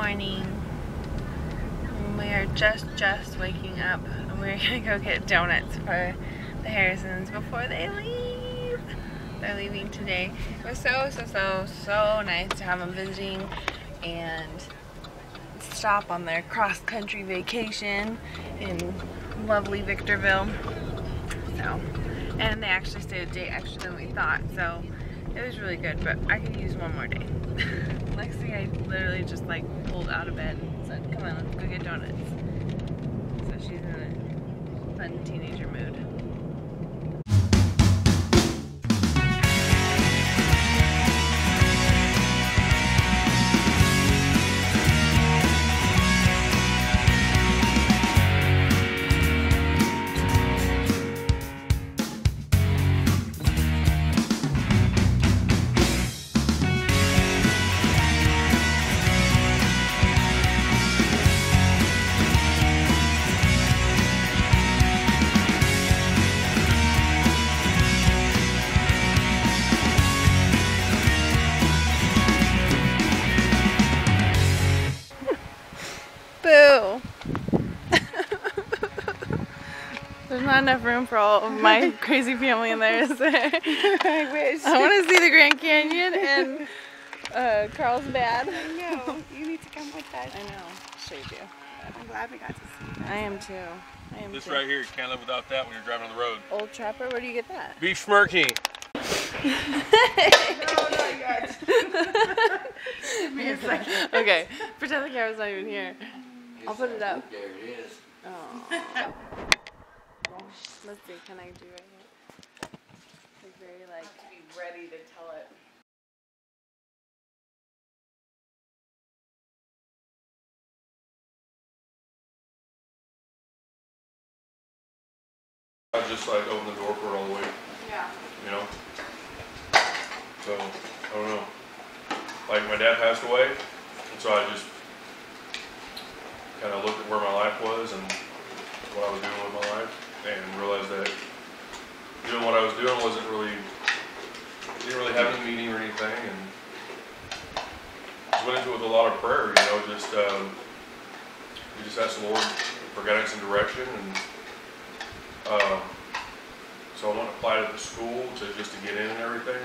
morning. We are just waking up. We're gonna go get donuts for the Harrisons before they leave. They're leaving today. It was so nice to have them visiting and stop on their cross-country vacation in lovely Victorville. So, and they actually stayed a day extra than we thought, so it was really good, but I could use one more day. Lexi, I literally just like pulled out of bed and said, come on, let's go get donuts. So she's in a fun teenager mood. Boo! There's not enough room for all of my crazy family in there, is there? I wish. I want to see the Grand Canyon and Carlsbad. I know. You need to come with us. I know. Show you. I'm glad we got to see that. I am too. This right here, you can't live without that when you're driving on the road. Old Trapper, where do you get that? Beef Smirky. No, not yet. Give me a second. Okay, pretend the camera's not even here. I'll put it up. There it is. Oh. Let's see, can I do right here? Like very like to be ready to tell it. I just like open the door for it all the way, Yeah. you know? So, I don't know. Like my dad passed away, and so I just kind of looked at where my life was and what I was doing with my life, and realized that doing what I was doing didn't really have any meaning or anything, and just went into it with a lot of prayer, you know, just we just asked the Lord for guidance and direction, and so I went and applied at the school just to get in and everything.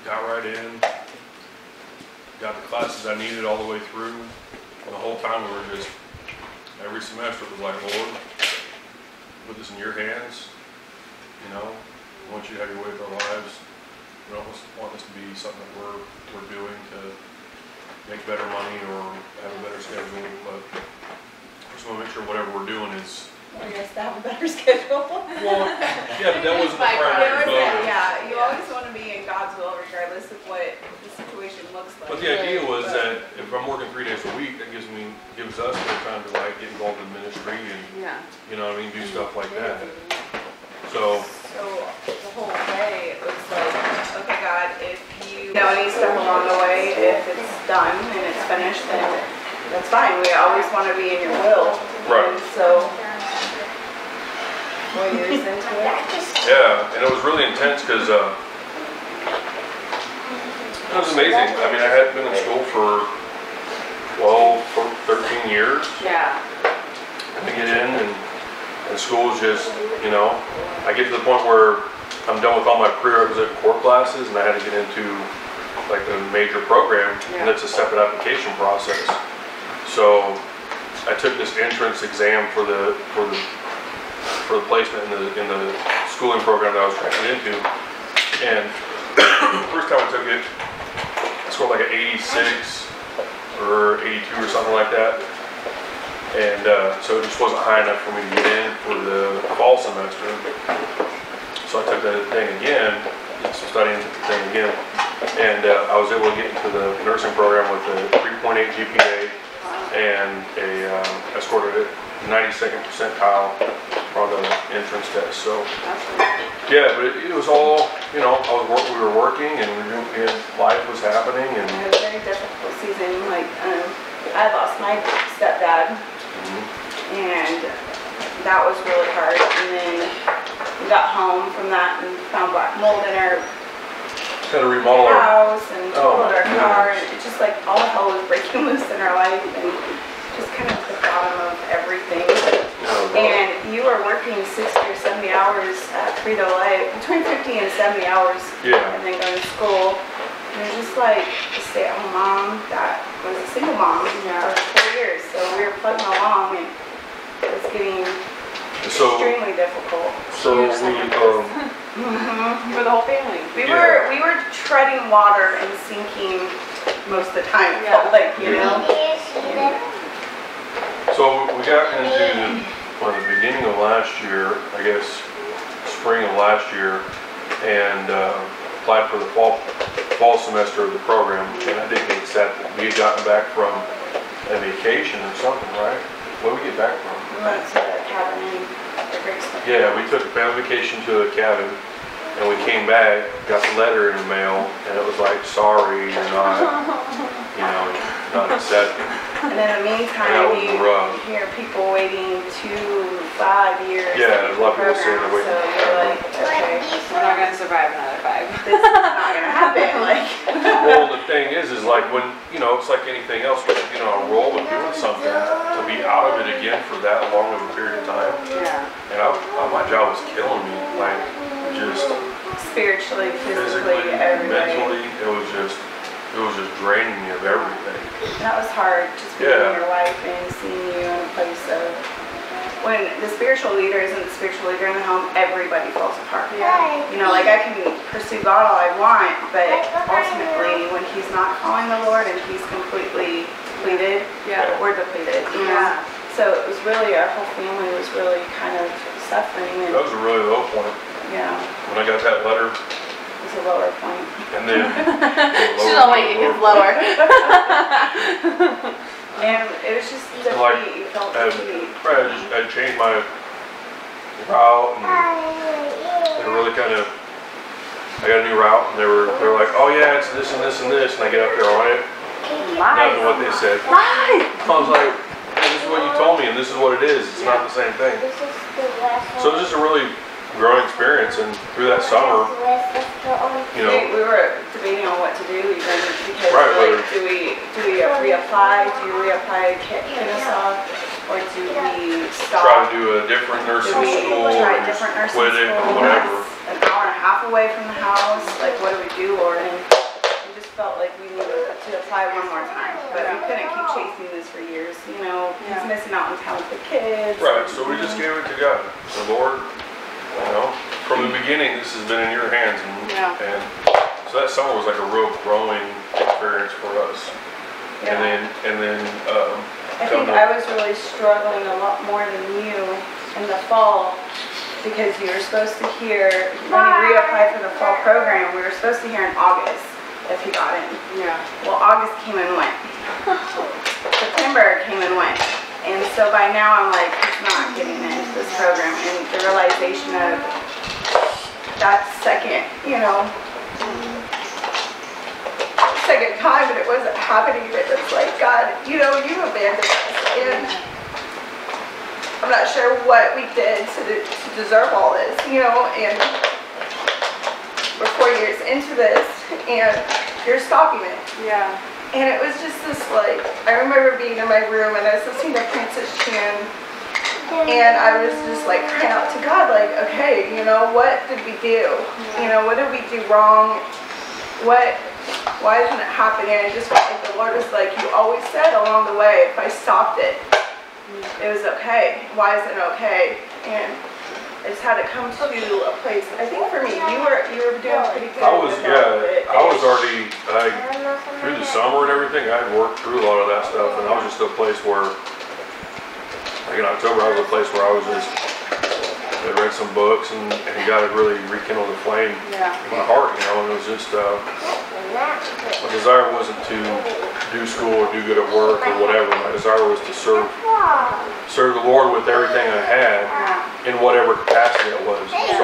Got right in, got the classes I needed all the way through. And the whole time we were just, every semester it was like, Lord, put this in your hands, you know, I want you to have your way with our lives. We don't want this to be something that we're doing to make better money or have a better schedule, but I just want to make sure whatever we're doing is. I guess to have a better schedule. Well, yeah, but that wasn't the primary motive. Yeah, you always want to be in God's will regardless of what the situation looks like. But the idea was that if I'm working 3 days a week, that gives us more time to like get involved in ministry and you know what I mean, do stuff like that. So the whole way it was like, okay, God, if you know any stuff along the way, if it's done and it's finished, then that's fine. We always want to be in your will. Right. And so 4 years into it. yeah, and it was really intense because it was amazing. I mean, I had been in school for 13 years. Yeah. To get in, and school is just, you know, I get to the point where I'm done with all my prerequisite core classes and I had to get into like the major program, and it's a separate application process. So I took this entrance exam for the placement in the schooling program that I was trying to get into, and the first time I took it, I scored like an 86 or 82 or something like that, and so it just wasn't high enough for me to get in for the fall semester. So I took the thing again, studying the thing again, and I was able to get into the nursing program with a 3.8 GPA, and I scored a 92nd percentile on the entrance test. So yeah, but it was all, you know, we were working and life was happening, and it was a very difficult season. Like I lost my stepdad, and that was really hard. And then we got home from that and found black mold in our Had to remodel our house and totaled our my car, goodness. and it's just like all hell was breaking loose in our life, and just kind of the bottom of everything. And you were working 60 or 70 hours at Frito-Lay, between 50 and 70 hours, Yeah. and then going to school. And you're just like a stay-at-home mom that was a single mom for 4 years, so we were plugging along, and it was getting extremely difficult. So we, Mm-hmm. For the whole family. We were treading water and sinking most of the time. It felt like, you know. So we got into the beginning of last year, I guess, spring of last year, and applied for the fall semester of the program, and I didn't get accepted. We had gotten back from a vacation or something, right? Where did we get back from? We went to the cabin in the Great Smoky. Yeah, we took a family vacation to a cabin, and we came back, got the letter in the mail, and it was like, sorry, you're not, not accepted. And in the meantime, you hear people waiting 2, 5 years. Yeah, a lot of people say they're waiting. So you're like, okay, We're not going to survive another 5. this is not going to happen. Like, Well, the thing is like when, it's like anything else, when you get on a roll with doing something, to be out of it again for that long of a period of time, Yeah. and my job was killing me, like, just spiritually, physically, physically, everybody. mentally, it was just draining me of everything. And that was hard, just being in your life and seeing you in a place of, when the spiritual leader isn't the spiritual leader in the home, everybody falls apart. Yeah. Like I can pursue God all I want, but ultimately when he's not following the Lord and he's completely depleted, we're depleted, Yeah. So it was really, our whole family was really kind of suffering. And, That was a really low point. yeah, When I got that letter, it was a lower point. and then She's only it gets lower. And it was just defeat. Like, You felt I defeat. changed my route, and it really kind of, I got a new route, and they were like, oh yeah, it's this and this and this, and I get up there on it, nothing what they said. I was like, hey, this is what you told me, and this is what it is. It's not the same thing. So it was just a really growing experience, and through that summer, We were debating on what to do even because Right, do we reapply? Do you reapply at Kennesaw? Or do we stop? try to do a different nursing Do we school, try or a just different nursing quit it, school? or whatever. That's an hour and a half away from the house. Like, what do we do, Lord? And we just felt like we needed to apply one more time. But we couldn't keep chasing this for years. He's missing out on talented kids. Right, so we just gave it to God. So Lord, from the beginning, this has been in your hands, and so that summer was like a real growing experience for us. Yeah. And then I think I was really struggling a lot more than you in the fall because you were supposed to hear, when you reapplied for the fall program, we were supposed to hear in August if you got in. Yeah. Well, August came and went. September came and went. And so by now I'm like, it's not getting into this program. And the realization of that second time and it wasn't happening, but it's like, God, you abandoned us. And I'm not sure what we did to deserve all this, and we're 4 years into this and you're stopping it. Yeah. And it was just this, like, I remember being in my room and I was listening to Princess Chan, and I was just like crying out to God, like, okay, what did we do? What did we do wrong? Why isn't it happening? And I just felt like the Lord was like, you always said along the way, if I stopped it, it was okay. Why isn't it okay? And I just had to come to a place. I think for me, you were doing pretty good. I was already, through the summer and everything, I had worked through a lot of that stuff, and I was just at a place where, like in October, I was at a place where I was just, I read some books, and God had really rekindled the flame in my heart, and it was just, my desire wasn't to do school or do good at work or whatever. My desire was to serve the Lord with everything I had in whatever capacity it was. So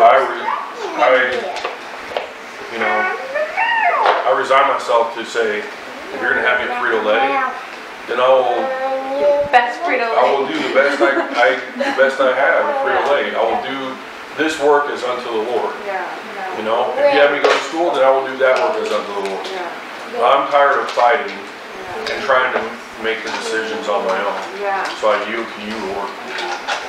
I resigned myself to say, if you're going to have me at Frito-Lay, then I will Best Frito-Lay. do the best I have at Frito-Lay. I will do this work is unto the Lord. Yeah. You know, if you have me go to school, then I will do that work as unto the Lord. Yeah. I'm tired of fighting and trying to make the decisions on my own. Yeah. So I yield to you, Lord.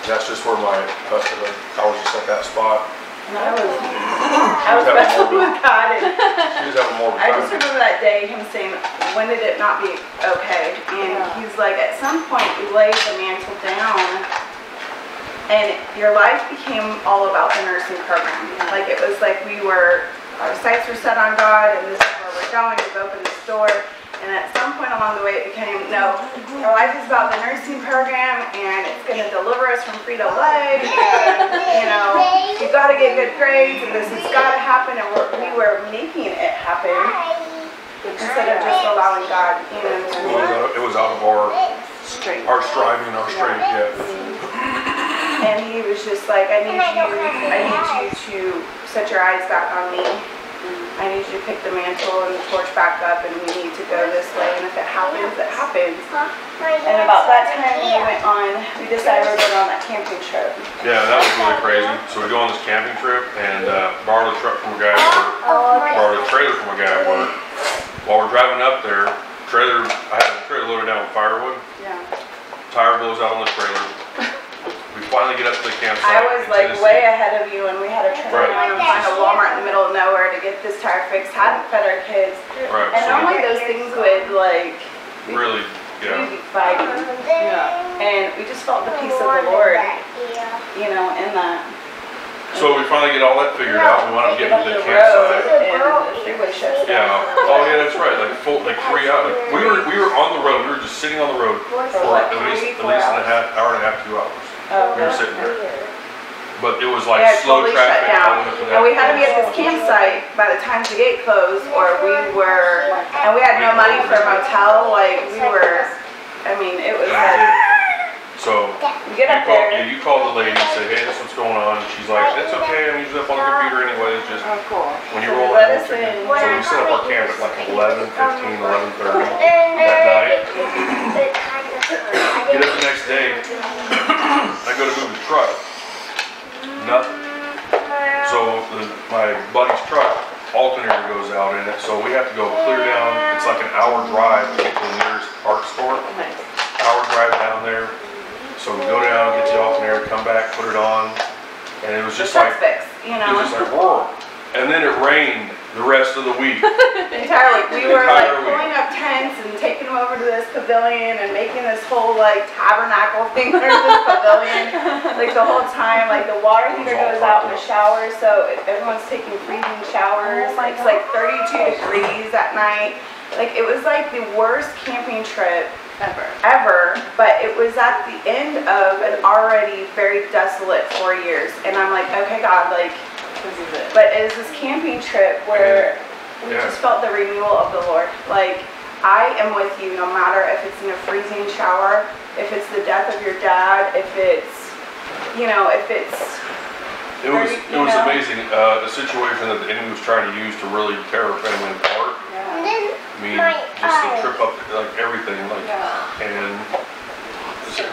That's just where I was just at that spot. And I was wrestling with God, and She was having more of a I just time. remember that day him saying, when did it not be okay? And he's like, at some point you laid the mantle down and your life became all about the nursing program. Like it was like our sights were set on God, and this is where we're going. We've opened this door. And at some point along the way it became, no, our life is about the nursing program, and it's going to deliver us from Frito-Lay, and, you know, you've got to get good grades, and this has got to happen, and we were making it happen instead of just allowing God, you know, It was out of our Straight. striving, our strength, yeah. and he was just like, I need you to set your eyes back on me. I need you to pick the mantle and the torch back up, and we need to go this way, and if it happens, it happens. And about that time we decided we were going on that camping trip. Yeah, that was really crazy. So we go on this camping trip and borrowed a truck from a guy at work, borrowed a trailer from a guy at work. While we're driving up there, I had a trailer loaded down with firewood. Yeah. Tire blows out on the trailer. We finally get up to the campsite. I was in like Tennessee. way ahead of you, and we had to turn Right. around and find a Walmart in the middle of nowhere to get this tire fixed. Hadn't fed our kids, Right, and so normally those things would like really, yeah. we'd be fighting, Yeah. and we just felt the peace of the Lord, you know, in that. So we finally get all that figured out. We want to get Get up to the the road, campsite. and the freeway shuts down. Yeah. Oh yeah, that's right. Like 3 hours. Like, we were on the road. We were just sitting on the road for like at least 3-4 an hour and a half, 2 hours. Oh, We were sitting there. But it was like yeah, slow totally traffic. shut down. all the way up to And we had to be that at this campsite by the time the gate closed, or we were, and we had no money for a motel. Like we were, I mean, it was like, So we get up there. you call the lady and say, hey, this is what's going on. And she's like, it's okay. I'm usually up on the computer anyway. It's just Oh, cool. when you So roll they let in. us in. So we set up our camp at like 11:15, 11:30 that night. Get up the next day. I go to move the truck. Nothing. So my buddy's truck alternator goes out in it. So we have to go clear down. It's like an hour drive to get to the nearest parts store. Nice. Hour drive down there. So we go down, get the alternator, come back, put it on, and it was The just like, truck's fixed, you it know. was just like, whoa. And then it rained the rest of the week. The entire week. We The were like entire week. pulling up tents and taking them over to this pavilion and making this whole like tabernacle thing for this pavilion. Like the whole time, like the water heater goes out in the shower, so everyone's taking freezing showers. It's like 32 degrees at night. Like it was like the worst camping trip ever, but it was at the end of an already very desolate 4 years, and I'm like, okay God, like, This is it. but it was this camping trip where we Yeah. just felt the renewal of the Lord. Like, I am with you no matter if it's in a freezing shower, if it's the death of your dad, if it's, you know, if it's It was amazing, the situation that the enemy was trying to use to really tear our family apart. I mean, just to trip up, like everything, like, and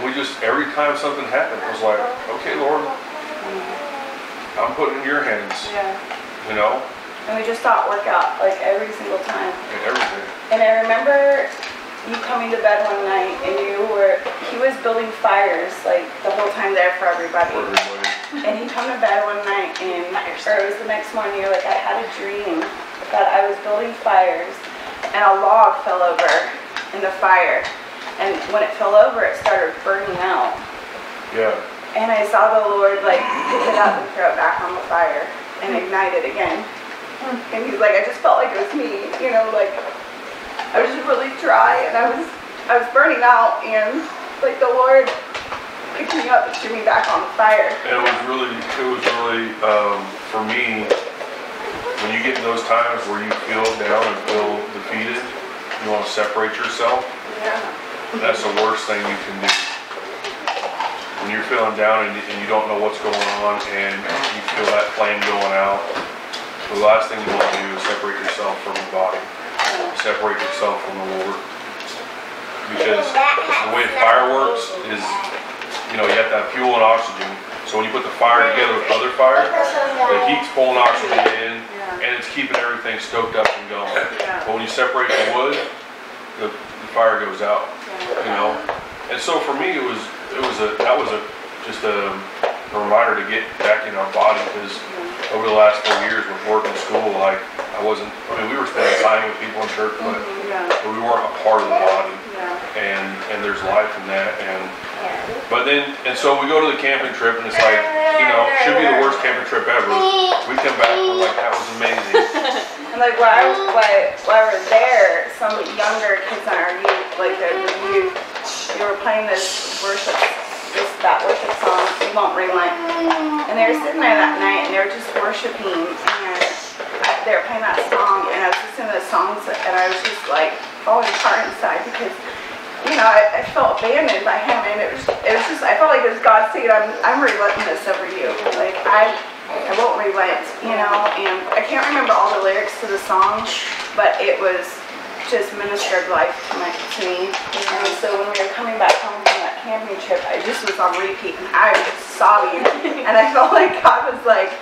we just, every time something happened, it was like, okay, Lord, I'm putting it in your hands, Yeah. you know, and we just thought work out like every single time. and everything. And I remember you coming to bed one night and he was building fires like the whole time there for everybody. For everybody. And he come to bed one night and, or it was the next morning, you're like, I had a dream that I was building fires and a log fell over in the fire. And when it fell over, it started burning out. Yeah. And I saw the Lord like pick it up and throw it back on the fire and ignite it again. And he's like, I just felt like it was me, you know, like I was just really dry and I was burning out, and like the Lord picked me up and threw me back on the fire. And it was really, for me, when you get in those times where you feel down and feel defeated, you want to separate yourself. Yeah. That's the worst thing you can do. When you're feeling down and you don't know what's going on and you feel that flame going out, the last thing you want to do is separate yourself from the body. Separate yourself from the Lord. Because the way fire works is, you know, you have to have fuel and oxygen. So when you put the fire together with other fire, the heat's pulling oxygen in, and it's keeping everything stoked up and going. But when you separate the wood, the fire goes out. You know. And so for me, that was just a reminder to get back in our body, because over the last 4 years with work and school, like we were spending time with people in church, but we weren't a part of the body. And there's life in that. And so we go to the camping trip, and it's like, you know, should be the worst camping trip ever. We come back and we're like, that was amazing. And like while I was there, some younger kids in our youth, like the youth, they were playing that worship song, "We Won't Relent," and they were sitting there that night and they were just worshiping, and they were playing that song, and I was listening to the songs, and I was just like falling apart inside, because you know I felt abandoned by him, and it was just, I felt like it was God saying, I'm relentless over you, like I won't relent, you know. And I can't remember all the lyrics to the song, but it was just ministered life to me. And so when we were coming back home from that camping trip, I just was on repeat, and I was just sobbing, and I felt like God was like,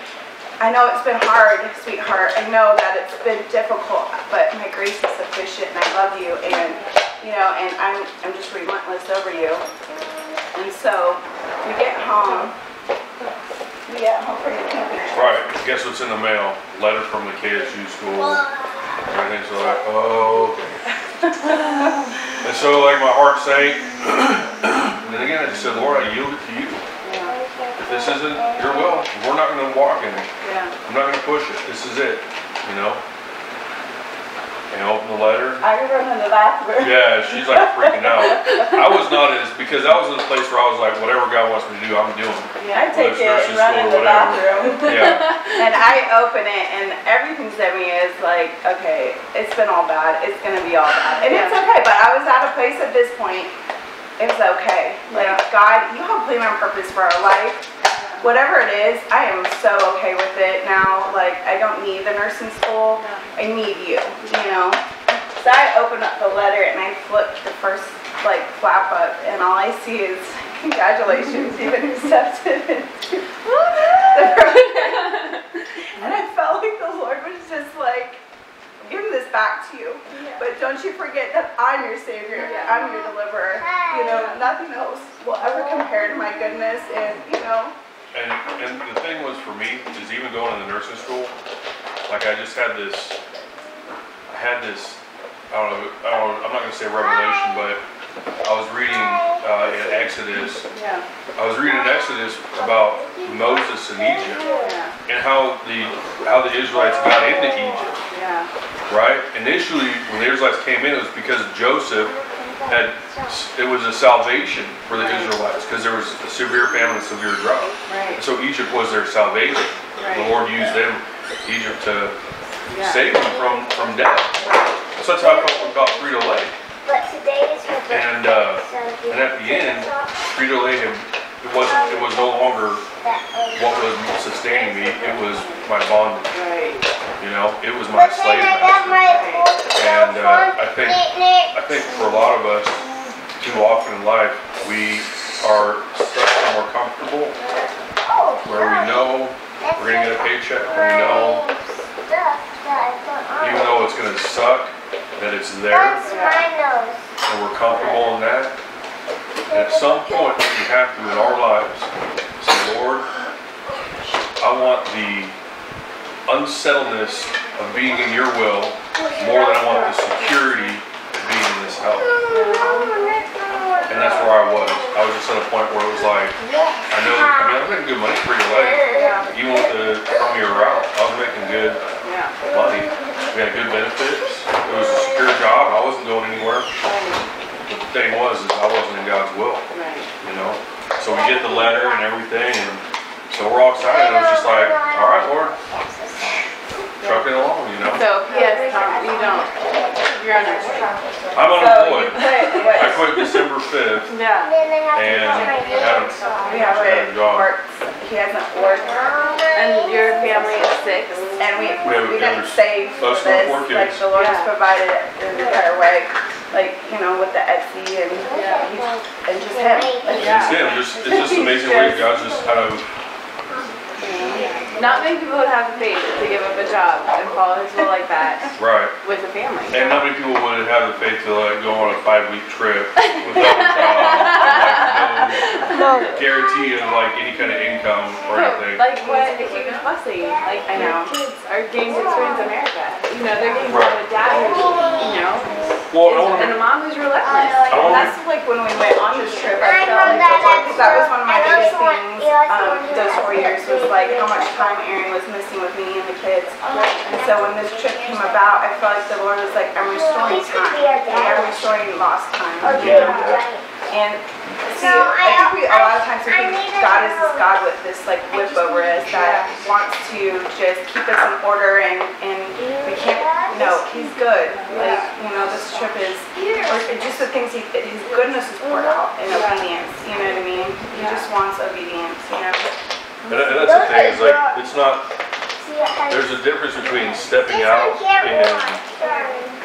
I know it's been hard, sweetheart, I know that it's been difficult, but my grace is sufficient, and I love you, and you know, and I'm just relentless over you. And so we get home from the camping trip. Right. Guess what's in the mail? Letter from the KSU school. Everything's like, oh, okay. And so, like, my heart sank. And then again, I just said, Lord, I yield it to you. If this isn't your will, we're not going to walk in it. I'm not going to push it. This is it, you know? And I opened the letter. I could run in the bathroom. Yeah, she's like freaking out. I was not because I was in a place where I was like, whatever God wants me to do, I'm doing. I take it and run in the bathroom. Yeah. And I open it, and everything to me is like, okay, it's been all bad. It's going to be all bad. And it's okay, but I was at a place at this point, it was okay. Like, God, you have a plan and purpose for our life. Whatever it is, I am so okay with it now. Like, I don't need the nursing school. I need you, you know. So I open up the letter, and I flip the first, like, flap up, and all I see is, congratulations, you've been accepted. And I felt like the Lord was just like, I'm giving this back to you. But don't you forget that I'm your Savior. I'm your deliverer. You know, nothing else will ever compare to my goodness, and, you know. And the thing was for me, is even going to the nursing school, like I had this, I don't know, I'm not going to say revelation, but I was reading in Exodus, about Moses in Egypt, and how the Israelites got into Egypt, right? Initially, when the Israelites came in, it was because Joseph it was a salvation for the Israelites, because there was a severe famine and severe drought. So Egypt was their salvation. The Lord used Egypt to save them from death. So that's how I felt about Frito-Lay. And at the end, Frito-Lay it was no longer what was sustaining me. It was my bondage. You know, it was my slave master. And I think for a lot of us, too often in life, we are stuck somewhere comfortable, where we know we're going to get a paycheck, where we know, even though it's going to suck, that it's there, and we're comfortable in that. And at some point, we have to, in our lives, say, Lord, I want the unsettledness of being in your will more than I want the security of being in this house. And that's where I was. I was just at a point where it was like, I'm making good money for your life. Even with the earlier route, I was making good money. We had good benefits. It was a secure job. I wasn't going anywhere. But the thing was, is I wasn't in God's will. You know? So we get the letter and everything, and so we're all excited. It was just like, all right, Lord, truck it along, you know? So, yes, Tom, you're unemployed. I'm unemployed. So I quit December 5th, and I haven't job. He hasn't worked. And your family is 6. And we have didn't save for us this. with 4 Like kids. the Lord has provided it in the entire way. like, you know, with the Etsy and just him. Like, It's just amazing ways God just kind of. Not many people would have the faith to give up a job and follow His will like that. Right. With a family. And not many people would have the faith to like go on a 5-week trip without a job, and, like no guarantee of like any kind of income or anything. Like what a huge blessing. Like I know our games experience America. You know, they're getting Right. a dad who's, you know, and a mom who's relentless. and that's like when we went on this trip, I felt like the Lord, because that was one of my biggest things those 4 years was like how much time Aaron was missing with me and the kids. And so when this trip came about, I felt like the Lord was like, I'm restoring time. Like, I'm restoring lost time. You know? And see, I think a lot of times we think God is this God with this like whip over us that wants to just keep us in order and we can't, no, He's good. Like, you know, this trip is, or just the things His goodness is poured out in obedience, you know what I mean? He just wants obedience, you know? And that's the thing, is like, it's not, there's a difference between stepping out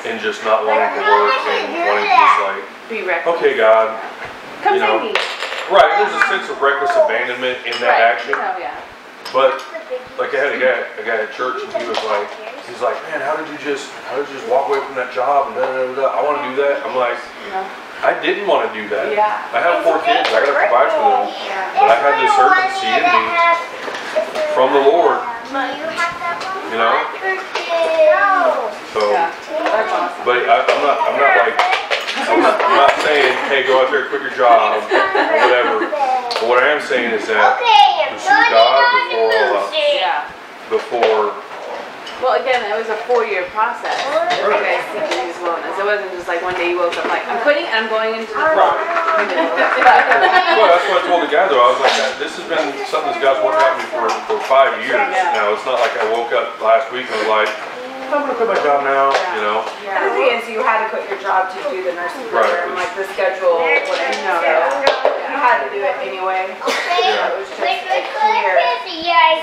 and just not wanting to work and wanting to just like, Be reckless. okay, God, Come you know, save me. right, there's a sense of reckless abandonment in that action, Oh yeah. but like I had a guy at church and he's like, man, how did you just walk away from that job and I want to do that. I'm like, I didn't want to do that. Yeah. I have 4 kids, I gotta provide for them, but I had this urgency in me from the Lord, you know. So, That's awesome. but I'm not saying, hey, go out there and quit your job or whatever. But what I am saying is that pursue God before all else. Yeah. Before. Well, again, it was a 4-year process. You guys seeking His willingness. It wasn't just like one day you woke up like, I'm quitting and I'm going into the Well, that's what I told the guy though. I was like, this has been something that God's worked out with me for 5 years now. It's not like I woke up last week and was like, I'm gonna quit my job now, you know. And the thing is, you had to quit your job to do the nursing program, like the schedule, whatever. You had to do it anyway. It was just like here.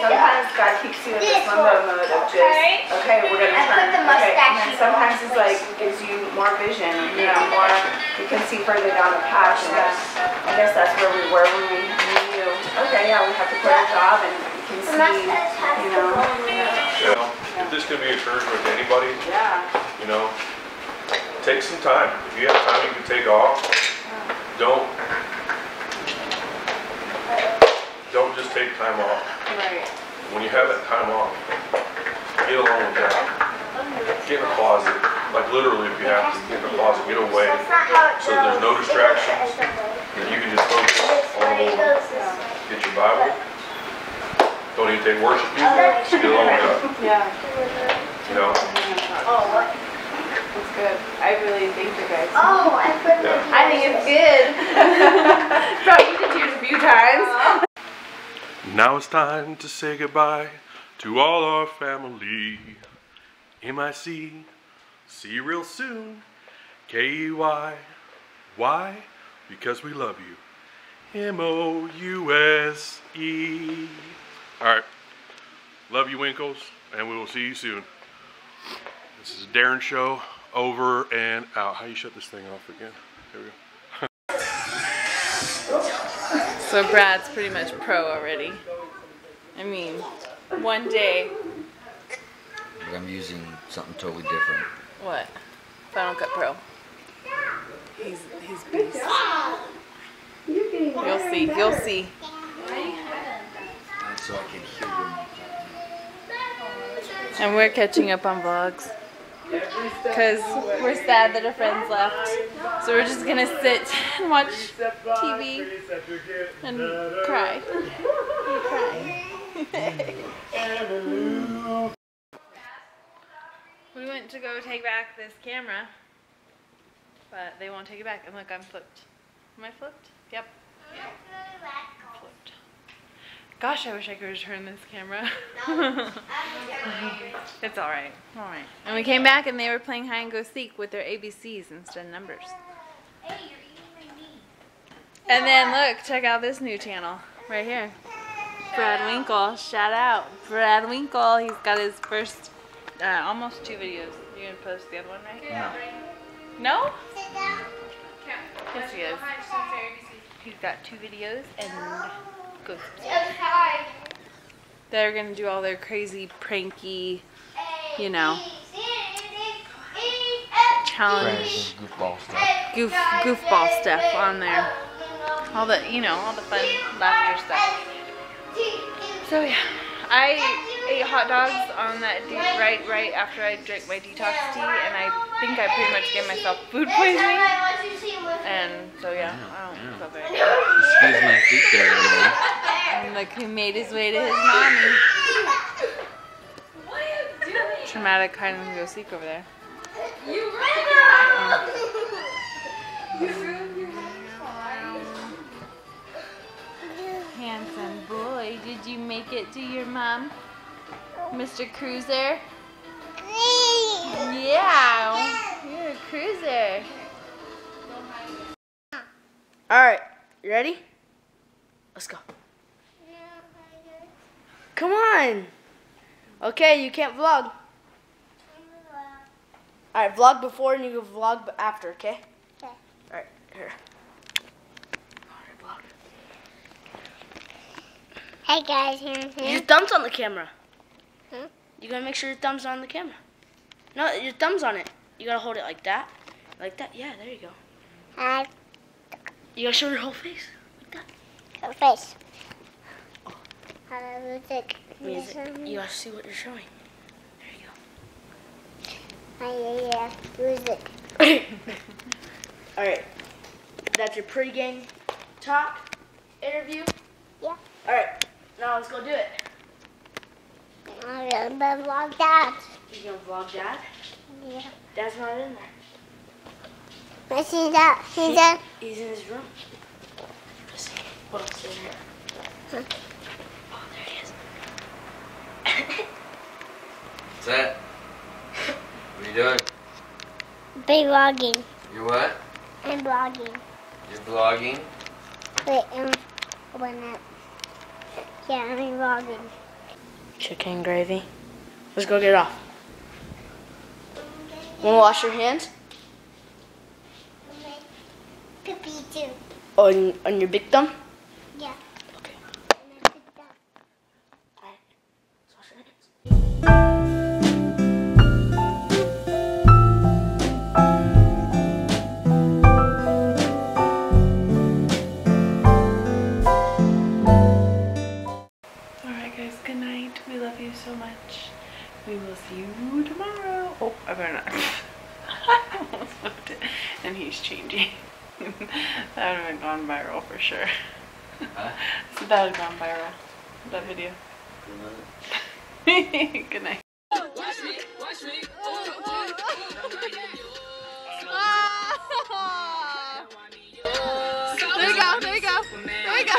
Sometimes God keeps you in this limbo mode of just, okay, we're gonna turn. Okay, and then sometimes it's like gives you more vision, you know, more. You can see further down the path. And I guess that's where we were when we knew. Okay, yeah, we have to quit our job and you can see, you know. Yeah. If this could be encouragement to anybody, you know, take some time. If you have time you can take off, don't just take time off. Right. When you have that time off, get alone with God. Get in a closet. Like literally if you have to, get in a closet, get away. So there's no distractions. And you can just focus on the Lord. Get your Bible. Don't even take worship music. Just get along with God. Yeah. You know? It's good. I really think you guys. Yeah. I think it's good. Probably you did yours a few times. Now it's time to say goodbye to all our family. MIC, see you real soon. KEY, why? Because we love you. MOUSE. Alright, love you Winkles, and we will see you soon. This is Darren Show, over and out. How you shut this thing off again? There we go. So Brad's pretty much pro already. I mean, one day. But I'm using something totally different. What? Final Cut Pro. He's beast. You'll see. You'll see. So I can hear them. And we're catching up on vlogs. Because we're sad that our friends left. So we're just gonna sit and watch TV and cry. We went to go take back this camera, but they won't take it back. And look, I'm flipped. Am I flipped? Yep. Flipped. Gosh, I wish I could return this camera. It's alright. Alright. And we came back and they were playing hide and go seek with their ABCs instead of numbers. And then look, check out this new channel right here. Brad Winkle. Shout out. Brad Winkle. He's got his first almost 2 videos. You're gonna post the other one, right? No. No? Yes, he is. He's got 2 videos and go. They're gonna do all their crazy, pranky, you know, challenge, goofball stuff on there. All the, you know, all the fun, laughter stuff. So yeah, I ate hot dogs on that right after I drank my detox tea, and I think I pretty much gave myself food poisoning. And so yeah, I don't feel very good. Excuse my feet there, man. And look who made his way to his mommy. Traumatic hide and go seek over there. Handsome boy, did you make it to your mom, Mr. Cruiser? Yeah, you're a cruiser. Alright, you ready? Let's go. Come on. Okay, you can't vlog. Alright, vlog before and you can vlog after, okay? Okay. Alright, here. Alright, vlog. Hey guys, Your thumb's on the camera. Hmm? You gotta make sure your thumb's on the camera. No, your thumb's on it. You gotta hold it like that. Like that. Yeah, there you go. Hi. You gotta show your whole face. Like that. Your face. Music. Music. You gotta see what you're showing. There you Yeah. Music. go. Alright. That's your pre-game talk interview. Yeah. Alright. Now let's go do it. I'm gonna vlog that. You gonna vlog Dad? Yeah. Dad's not in there. I see that. See that? He's in his room. Let's see. What else is here? Huh? Oh, there he is. What's that? What are you doing? Be vlogging. You're what? I'm vlogging. You're vlogging? Wait, open up. Yeah, I'm vlogging. Chicken gravy. Let's go get it off. Wanna wash your hands? Pee too. On your big thumb? Yeah. Okay. And I picked that. Alright. Let's wash your hands. Alright guys, good night. We love you so much. We will see you tomorrow. Oh, I better not. I almost flipped it. And he's changing. That would have been gone viral for sure. Huh? So that would have gone viral. That video. Good night. There you go, there you go, there you go.